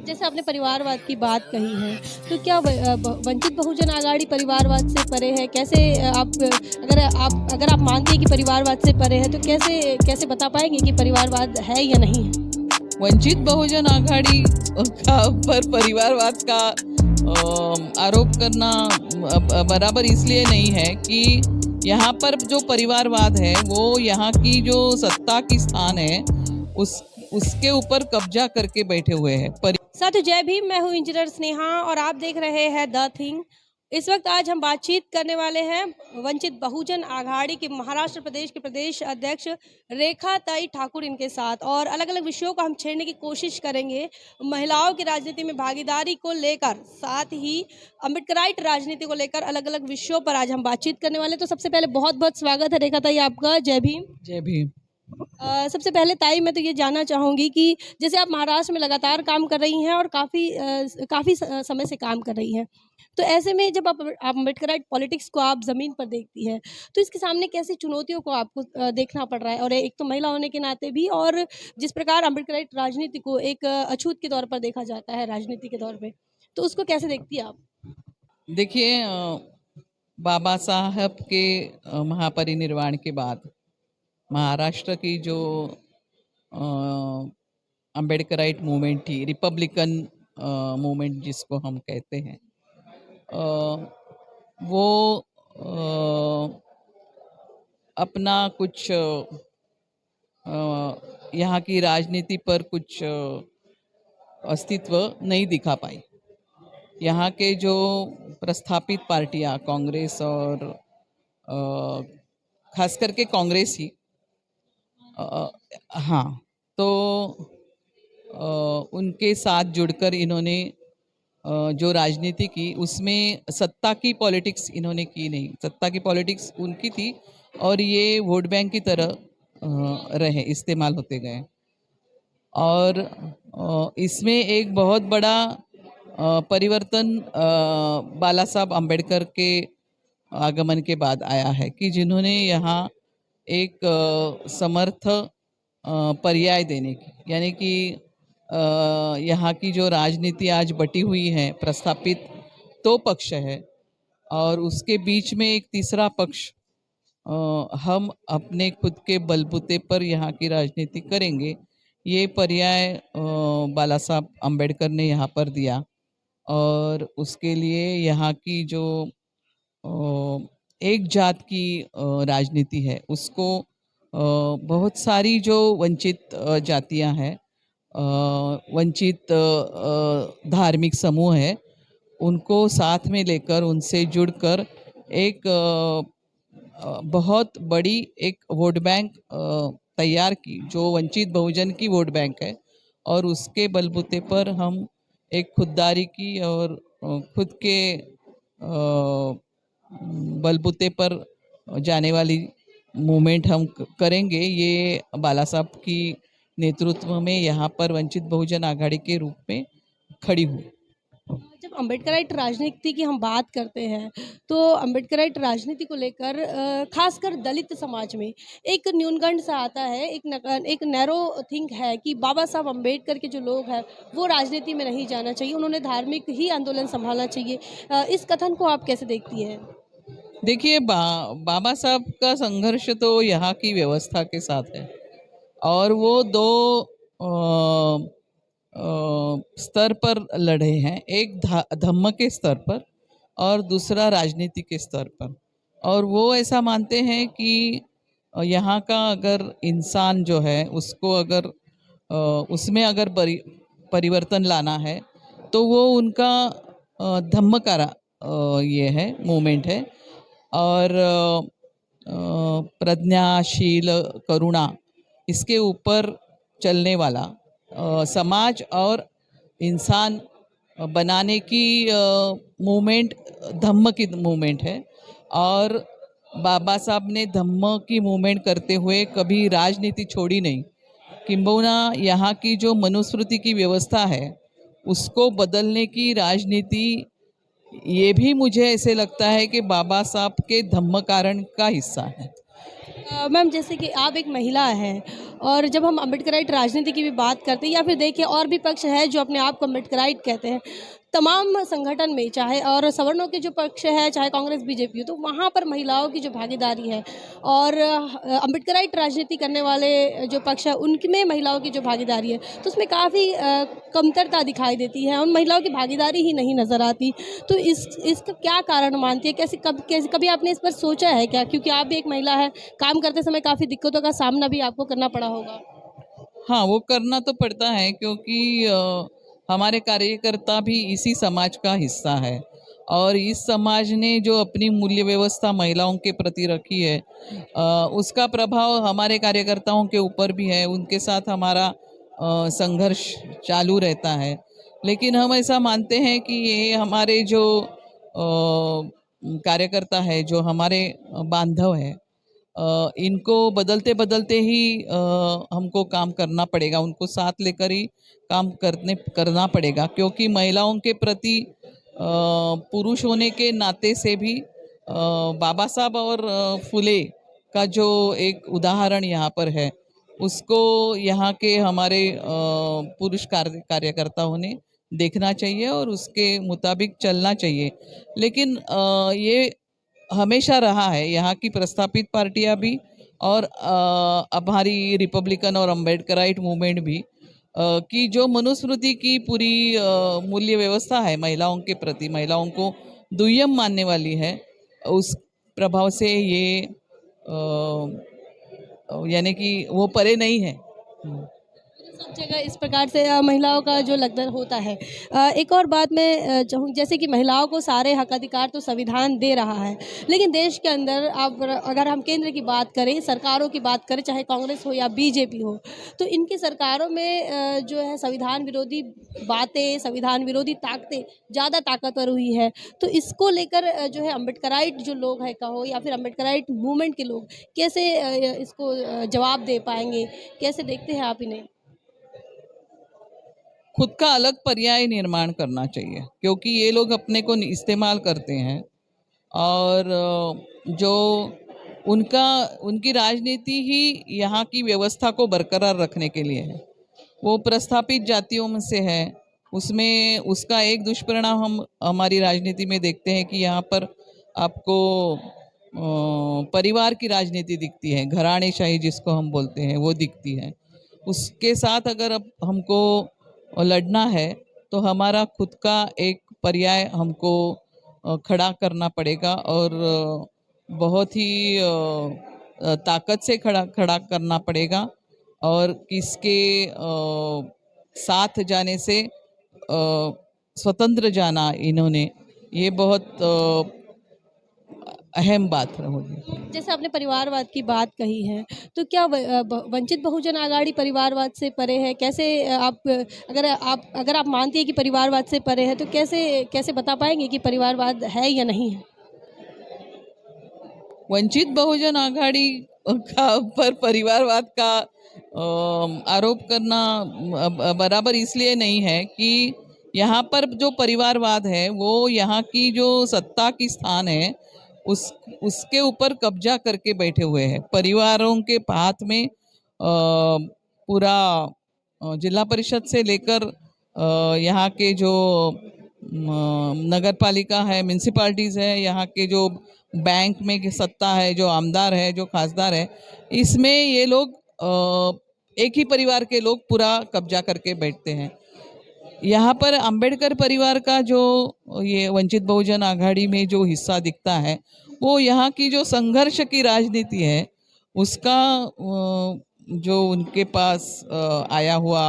जैसे आपने परिवारवाद की बात कही है, तो क्या वंचित बहुजन आघाड़ी परिवारवाद से परे है? कैसे अगर आप मानते हैं कि परिवारवाद से परे है, तो कैसे कैसे बता पाएंगे कि परिवारवाद है या नहीं है? वंचित बहुजन आघाड़ी का पर परिवारवाद का आरोप करना बराबर इसलिए नहीं है कि यहाँ पर जो परिवारवाद है वो यहाँ की जो सत्ता की स्थान है उसके ऊपर कब्जा करके बैठे हुए हैं। साथियों जय भीम, मैं हूँ इंजीनियर स्नेहा और आप देख रहे हैं द थिंग। इस वक्त आज हम बातचीत करने वाले हैं वंचित बहुजन आघाड़ी के महाराष्ट्र प्रदेश के प्रदेश अध्यक्ष रेखाताई ठाकुर इनके साथ, और अलग अलग विषयों को हम छेड़ने की कोशिश करेंगे। महिलाओं की राजनीति में भागीदारी को लेकर, साथ ही अम्बेडकराइट राजनीति को लेकर अलग अलग विषयों पर आज हम बातचीत करने वाले हैं। तो सबसे पहले बहुत बहुत स्वागत है रेखाताई आपका। जय भीम। जय भीम। सबसे पहले ताई मैं तो ये जानना चाहूँगी कि जैसे आप महाराष्ट्र में लगातार काम कर रही हैं और काफ़ी समय से काम कर रही हैं, तो ऐसे में जब आप अम्बेडकराइट पॉलिटिक्स को आप ज़मीन पर देखती हैं, तो इसके सामने कैसी चुनौतियों को आपको देखना पड़ रहा है? और एक तो महिला होने के नाते भी, और जिस प्रकार अम्बेडकराइट राजनीति को एक अछूत के तौर पर देखा जाता है राजनीति के तौर पर, तो उसको कैसे देखती है आप? देखिए, बाबा साहब के महापरिनिर्वाण के बाद महाराष्ट्र की जो अम्बेडकराइट मूवमेंट थी, रिपब्लिकन मूवमेंट जिसको हम कहते हैं, वो अपना कुछ यहाँ की राजनीति पर कुछ अस्तित्व नहीं दिखा पाई। यहाँ के जो प्रस्थापित पार्टियाँ कांग्रेस और खास करके कांग्रेस ही, हाँ, तो उनके साथ जुड़कर इन्होंने जो राजनीति की उसमें सत्ता की पॉलिटिक्स इन्होंने की नहीं। सत्ता की पॉलिटिक्स उनकी थी और ये वोट बैंक की तरह रहे, इस्तेमाल होते गए। और इसमें एक बहुत बड़ा परिवर्तन बाला साहब अम्बेडकर के आगमन के बाद आया है कि जिन्होंने यहाँ एक समर्थ पर्याय देने की, यानी कि यहाँ की जो राजनीति आज बटी हुई है, प्रस्थापित तो पक्ष है और उसके बीच में एक तीसरा पक्ष, हम अपने खुद के बलबूते पर यहाँ की राजनीति करेंगे, ये पर्याय बाला साहब अम्बेडकर ने यहाँ पर दिया। और उसके लिए यहाँ की जो एक जात की राजनीति है उसको बहुत सारी जो वंचित जातियां हैं, वंचित धार्मिक समूह है, उनको साथ में लेकर उनसे जुड़कर एक बहुत बड़ी एक वोट बैंक तैयार की, जो वंचित बहुजन की वोट बैंक है। और उसके बलबूते पर हम एक खुददारी की और खुद के बलबूते पर जाने वाली मूवमेंट हम करेंगे। ये बाला साहब की नेतृत्व में यहाँ पर वंचित बहुजन आघाड़ी के रूप में खड़ी हुई। जब अम्बेडकराइट राजनीति की हम बात करते हैं, तो अम्बेडकराइट राजनीति को लेकर खासकर दलित समाज में एक न्यूनगंड सा आता है, एक नैरो थिंक है कि बाबा साहब अम्बेडकर के जो लोग हैं वो राजनीति में नहीं जाना चाहिए, उन्होंने धार्मिक ही आंदोलन संभालना चाहिए। इस कथन को आप कैसे देखती हैं? देखिए, बाबा साहब का संघर्ष तो यहाँ की व्यवस्था के साथ है और वो दो स्तर पर लड़े हैं, एक धम्म के स्तर पर और दूसरा राजनीति के स्तर पर। और वो ऐसा मानते हैं कि यहाँ का अगर इंसान जो है उसको अगर उसमें अगर परिवर्तन लाना है तो वो उनका धम्म का ये है, मूवमेंट है। और प्रज्ञाशील करुणा, इसके ऊपर चलने वाला समाज और इंसान बनाने की मूवमेंट धम्म की मूवमेंट है। और बाबा साहब ने धम्म की मूवमेंट करते हुए कभी राजनीति छोड़ी नहीं, किंबहुना यहाँ की जो मनुस्मृति की व्यवस्था है उसको बदलने की राजनीति, ये भी मुझे ऐसे लगता है कि बाबा साहब के धम्म कारण का हिस्सा है। मैम, जैसे कि आप एक महिला हैं और जब हम अम्बेडकराइट राजनीति की भी बात करते हैं या फिर देखिए और भी पक्ष है जो अपने आप को अम्बेडकराइट कहते हैं, तमाम संगठन में चाहे और सवर्णों के जो पक्ष है चाहे कांग्रेस बीजेपी हो, तो वहाँ पर महिलाओं की जो भागीदारी है और अम्बेडकराइट राजनीति करने वाले जो पक्ष है उनमें महिलाओं की जो भागीदारी है तो उसमें काफ़ी कमतरता दिखाई देती है और महिलाओं की भागीदारी ही नहीं नज़र आती। तो इसका क्या कारण मानती है? कैसे कभी आपने इस पर सोचा है क्या? क्योंकि आप भी एक महिला है, काम करते समय काफ़ी दिक्कतों का सामना भी आपको करना पड़ा होगा। हाँ, वो करना तो पड़ता है क्योंकि हमारे कार्यकर्ता भी इसी समाज का हिस्सा है और इस समाज ने जो अपनी मूल्य व्यवस्था महिलाओं के प्रति रखी है उसका प्रभाव हमारे कार्यकर्ताओं के ऊपर भी है। उनके साथ हमारा संघर्ष चालू रहता है, लेकिन हम ऐसा मानते हैं कि ये हमारे जो कार्यकर्ता है, जो हमारे बांधव है, इनको बदलते बदलते ही हमको काम करना पड़ेगा, उनको साथ लेकर ही काम करना पड़ेगा क्योंकि महिलाओं के प्रति पुरुष होने के नाते से भी बाबा साहब और फुले का जो एक उदाहरण यहाँ पर है उसको यहाँ के हमारे पुरुष कार्यकर्ताओं ने देखना चाहिए और उसके मुताबिक चलना चाहिए। लेकिन ये हमेशा रहा है यहाँ की प्रस्थापित पार्टियां भी और अब हमारी रिपब्लिकन और अम्बेडकराइट मूवमेंट भी कि जो मनुस्मृति की पूरी मूल्य व्यवस्था है महिलाओं के प्रति, महिलाओं को दुय्यम मानने वाली है, उस प्रभाव से ये यानी कि वो परे नहीं है। सब जगह इस प्रकार से महिलाओं का जो लगन होता है। एक और बात मैं चाहूँ जैसे कि महिलाओं को सारे हक अधिकार तो संविधान दे रहा है, लेकिन देश के अंदर अब अगर हम केंद्र की बात करें, सरकारों की बात करें, चाहे कांग्रेस हो या बीजेपी हो, तो इनकी सरकारों में जो है संविधान विरोधी बातें, संविधान विरोधी ताकतें ज़्यादा ताकतवर हुई है। तो इसको लेकर जो है अम्बेडकराइट जो लोग है कहो या फिर अम्बेडकराइट मूवमेंट के लोग कैसे इसको जवाब दे पाएंगे? कैसे देखते हैं आप इन्हें? खुद का अलग पर्याय निर्माण करना चाहिए क्योंकि ये लोग अपने को इस्तेमाल करते हैं और जो उनकी राजनीति ही यहाँ की व्यवस्था को बरकरार रखने के लिए है। वो प्रस्थापित जातियों में से है, उसमें उसका एक दुष्परिणाम हम हमारी राजनीति में देखते हैं कि यहाँ पर आपको परिवार की राजनीति दिखती है, घराणेशाही जिसको हम बोलते हैं वो दिखती है। उसके साथ अगर अब हमको लड़ना है तो हमारा खुद का एक पर्याय हमको खड़ा करना पड़ेगा और बहुत ही ताकत से खड़ा करना पड़ेगा और किसके साथ जाने से स्वतंत्र जाना इन्होंने ये बहुत अहम बात होगी। जैसे आपने परिवारवाद की बात कही है, तो क्या वंचित बहुजन आघाड़ी परिवारवाद से परे है? कैसे अगर आप मानती हैं कि परिवारवाद से परे है, तो कैसे कैसे बता पाएंगे कि परिवारवाद है या नहीं है? वंचित बहुजन आघाड़ी का पर परिवारवाद का आरोप करना बराबर इसलिए नहीं है कि यहाँ पर जो परिवारवाद है वो यहाँ की जो सत्ता की स्थान है उसके ऊपर कब्जा करके बैठे हुए हैं। परिवारों के हाथ में पूरा जिला परिषद से लेकर यहाँ के जो नगर पालिका है, म्यूनसिपालिटीज़ है, यहाँ के जो बैंक में सत्ता है, जो आमदार है, जो खासदार है, इसमें ये लोग एक ही परिवार के लोग पूरा कब्जा करके बैठते हैं। यहाँ पर अंबेडकर परिवार का जो ये वंचित बहुजन आघाड़ी में जो हिस्सा दिखता है वो यहाँ की जो संघर्ष की राजनीति है उसका जो उनके पास आया हुआ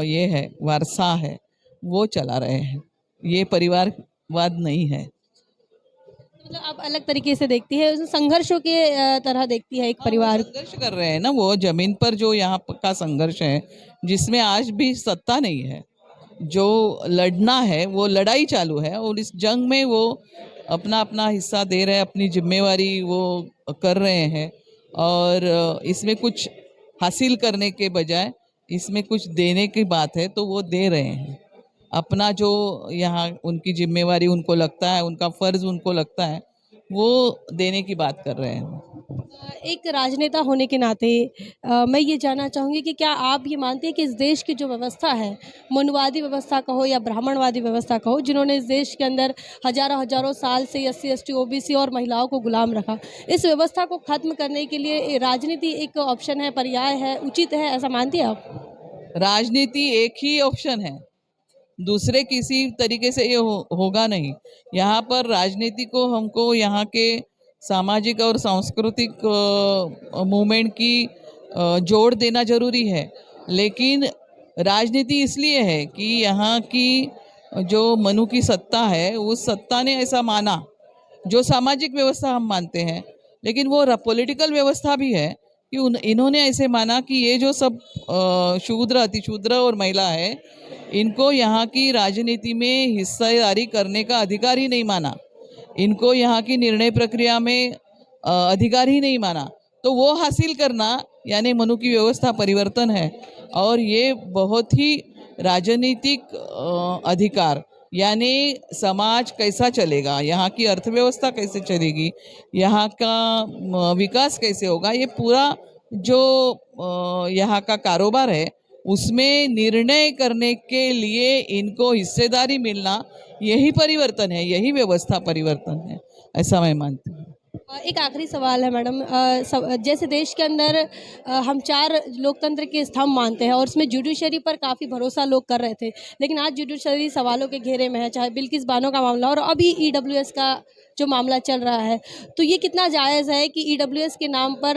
ये है वारसा है वो चला रहे हैं। ये परिवारवाद नहीं है। मतलब आप अलग तरीके से देखती है, संघर्षों के तरह देखती है एक परिवार। संघर्ष कर रहे हैं ना, वो जमीन पर जो यहाँ का संघर्ष है जिसमें आज भी सत्ता नहीं है, जो लड़ना है वो लड़ाई चालू है और इस जंग में वो अपना अपना हिस्सा दे रहे हैं, अपनी जिम्मेवारी वो कर रहे हैं और इसमें कुछ हासिल करने के बजाय इसमें कुछ देने की बात है तो वो दे रहे हैं। अपना जो यहाँ उनकी जिम्मेवारी उनको लगता है, उनका फर्ज उनको लगता है, वो देने की बात कर रहे हैं। एक राजनेता होने के नाते मैं ये जानना चाहूँगी कि क्या आप ये मानते हैं कि इस देश की जो व्यवस्था है, मनुवादी व्यवस्था कहो या ब्राह्मणवादी व्यवस्था कहो, जिन्होंने इस देश के अंदर हज़ारों हज़ारों साल से एससी, एसटी, ओबीसी और महिलाओं को गुलाम रखा, इस व्यवस्था को ख़त्म करने के लिए राजनीति एक ऑप्शन है, पर्याय है, उचित है, ऐसा मानती हैं आप? राजनीति एक ही ऑप्शन है, दूसरे किसी तरीके से ये होगा नहीं। यहाँ पर राजनीति को हमको यहाँ के सामाजिक और सांस्कृतिक मूवमेंट की जोड़ देना जरूरी है। लेकिन राजनीति इसलिए है कि यहाँ की जो मनु की सत्ता है, उस सत्ता ने ऐसा माना, जो सामाजिक व्यवस्था हम मानते हैं, लेकिन वो पॉलिटिकल व्यवस्था भी है कि इन्होंने ऐसे माना कि ये जो सब शूद्र, अतिशूद्र और महिला है, इनको यहाँ की राजनीति में हिस्सेदारी करने का अधिकार ही नहीं माना, इनको यहाँ की निर्णय प्रक्रिया में अधिकार ही नहीं माना। तो वो हासिल करना यानी मनु की व्यवस्था परिवर्तन है। और ये बहुत ही राजनीतिक अधिकार, यानी समाज कैसा चलेगा, यहाँ की अर्थव्यवस्था कैसे चलेगी, यहाँ का विकास कैसे होगा, ये पूरा जो यहाँ का कारोबार है, उसमें निर्णय करने के लिए इनको हिस्सेदारी मिलना, यही परिवर्तन है, यही व्यवस्था परिवर्तन है, ऐसा मैं मानती हूँ। एक आखिरी सवाल है मैडम, जैसे देश के अंदर हम 4 लोकतंत्र के स्तंभ मानते हैं और उसमें जुडिशरी पर काफ़ी भरोसा लोग कर रहे थे, लेकिन आज जुडिशरी सवालों के घेरे में है, चाहे बिल्किस बानो का मामला और अभी ईडब्ल्यूएस का जो मामला चल रहा है। तो ये कितना जायज़ है कि ईडब्ल्यूएस के नाम पर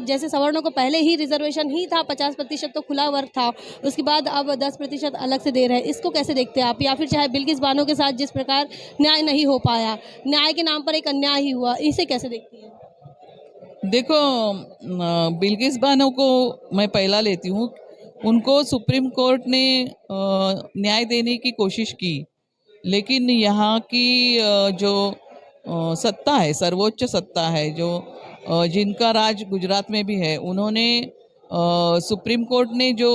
जैसे सवर्णों को पहले ही रिजर्वेशन ही था, 50% तो खुला वर्ग था, उसके बाद अब 10% अलग से दे रहे हैं, इसको कैसे देखते हैं आप? या फिर चाहे बिल्किस बानो के साथ जिस प्रकार न्याय नहीं हो पाया, न्याय के नाम पर एक अन्याय ही हुआ, इसे कैसे देखती हैं? देखो, बिल्किस बानो को मैं पहला लेती हूँ। उनको सुप्रीम कोर्ट ने न्याय देने की कोशिश की, लेकिन यहाँ की जो सत्ता है, सर्वोच्च सत्ता है, जो जिनका राज गुजरात में भी है, उन्होंने सुप्रीम कोर्ट ने जो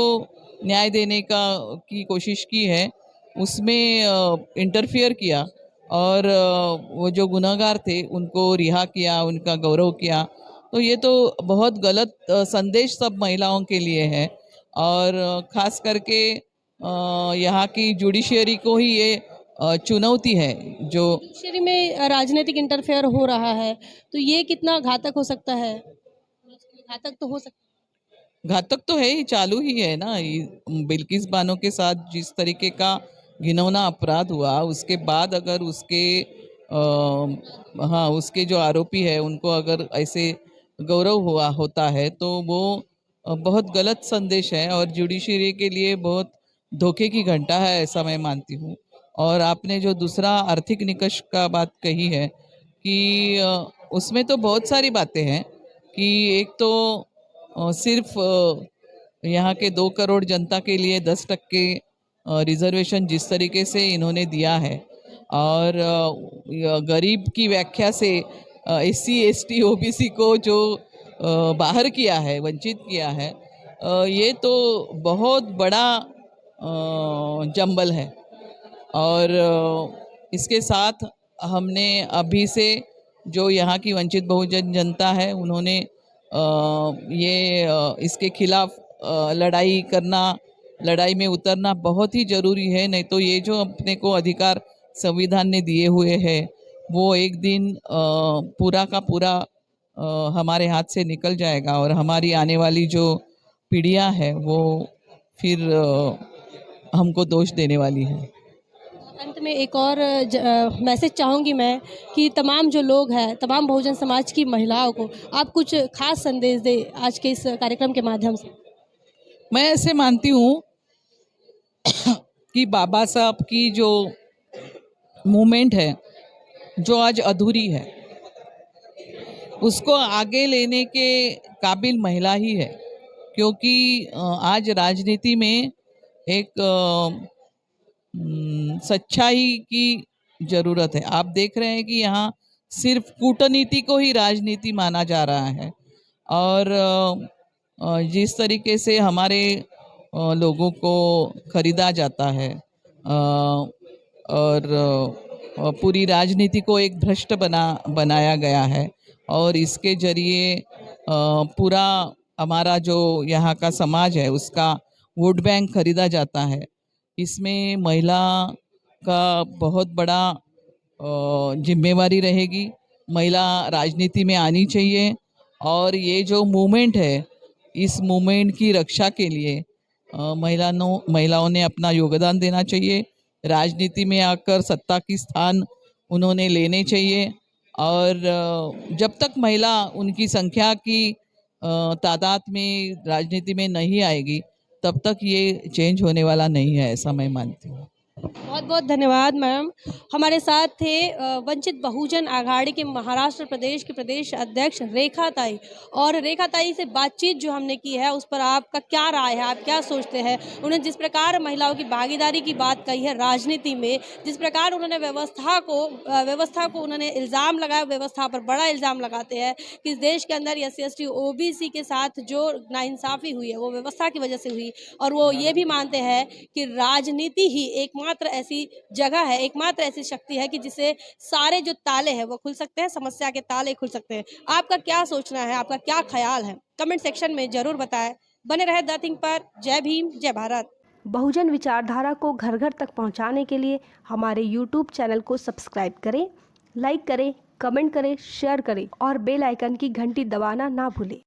न्याय देने की कोशिश की है, उसमें इंटरफियर किया और वो जो गुनहगार थे उनको रिहा किया, उनका गौरव किया। तो ये तो बहुत गलत संदेश सब महिलाओं के लिए है। और ख़ास करके यहाँ की जुडिशरी को ही ये चुनौती है जो जुडिशरी में राजनीतिक इंटरफेयर हो रहा है, तो ये कितना घातक हो सकता है? घातक तो हो सकता घातक तो है ही, चालू ही है ना। बिल्किस बानो के साथ जिस तरीके का घिनौना अपराध हुआ, उसके बाद अगर उसके हाँ, उसके जो आरोपी है उनको अगर ऐसे गौरव हुआ होता है, तो वो बहुत गलत संदेश है और जुडिशरी के लिए बहुत धोखे की घंटा है, ऐसा मैं मानती हूँ। और आपने जो दूसरा आर्थिक निकष का बात कही है कि उसमें तो बहुत सारी बातें हैं कि एक तो सिर्फ यहाँ के 2 करोड़ जनता के लिए 10% रिजर्वेशन जिस तरीके से इन्होंने दिया है, और गरीब की व्याख्या से एससी, एसटी, ओबीसी को जो बाहर किया है, वंचित किया है, ये तो बहुत बड़ा जंबल है। और इसके साथ हमने अभी से जो यहाँ की वंचित बहुजन जनता है, उन्होंने इसके खिलाफ लड़ाई करना, लड़ाई में उतरना बहुत ही ज़रूरी है। नहीं तो ये जो अपने को अधिकार संविधान ने दिए हुए हैं, वो एक दिन पूरा का पूरा हमारे हाथ से निकल जाएगा और हमारी आने वाली जो पीढ़ियाँ हैं वो फिर हमको दोष देने वाली है। अंत में एक और मैसेज चाहूँगी मैं कि तमाम जो लोग हैं, तमाम बहुजन समाज की महिलाओं को आप कुछ खास संदेश दें आज के इस कार्यक्रम के माध्यम से। मैं ऐसे मानती हूँ कि बाबा साहब की जो मूवमेंट है, जो आज अधूरी है, उसको आगे लेने के काबिल महिला ही है। क्योंकि आज राजनीति में एक सच्चाई की ज़रूरत है। आप देख रहे हैं कि यहाँ सिर्फ कूटनीति को ही राजनीति माना जा रहा है। और जिस तरीके से हमारे लोगों को खरीदा जाता है, और पूरी राजनीति को एक भ्रष्ट बनाया गया है, और इसके जरिए पूरा हमारा जो यहाँ का समाज है उसका वोट बैंक खरीदा जाता है। इसमें महिला का बहुत बड़ा जिम्मेवारी रहेगी। महिला राजनीति में आनी चाहिए और ये जो मूवमेंट है इस मूवमेंट की रक्षा के लिए महिलाओं ने अपना योगदान देना चाहिए। राजनीति में आकर सत्ता की स्थान उन्होंने लेने चाहिए और जब तक महिला उनकी संख्या की तादाद में राजनीति में नहीं आएगी तब तक ये चेंज होने वाला नहीं है, ऐसा मैं मानती हूँ। बहुत बहुत धन्यवाद मैम। हमारे साथ थे वंचित बहुजन आघाड़ी के महाराष्ट्र प्रदेश के प्रदेश अध्यक्ष रेखा ताई, और रेखा ताई से बातचीत जो हमने की है उस पर आपका क्या राय है, आप क्या सोचते हैं। उन्होंने जिस प्रकार महिलाओं की भागीदारी की बात कही है राजनीति में, जिस प्रकार उन्होंने व्यवस्था को उन्होंने इल्ज़ाम लगाया, व्यवस्था पर बड़ा इल्ज़ाम लगाते हैं कि इस देश के अंदर SC/ST OBC के साथ जो नाइंसाफ़ी हुई है वो व्यवस्था की वजह से हुई, और वो ये भी मानते हैं कि राजनीति ही एकमात्र ऐसी जगह है, एकमात्र ऐसी शक्ति है कि जिससे सारे जो ताले हैं वो खुल सकते हैं, समस्या के ताले खुल सकते हैं। आपका क्या सोचना है, आपका क्या ख्याल है, कमेंट सेक्शन में जरूर बताएं। बने रहे द थिंग पर। जय भीम, जय भारत। बहुजन विचारधारा को घर घर तक पहुंचाने के लिए हमारे YouTube चैनल को सब्सक्राइब करें, लाइक करें, कमेंट करें, शेयर करें और बेल आइकन की घंटी दबाना ना भूलें।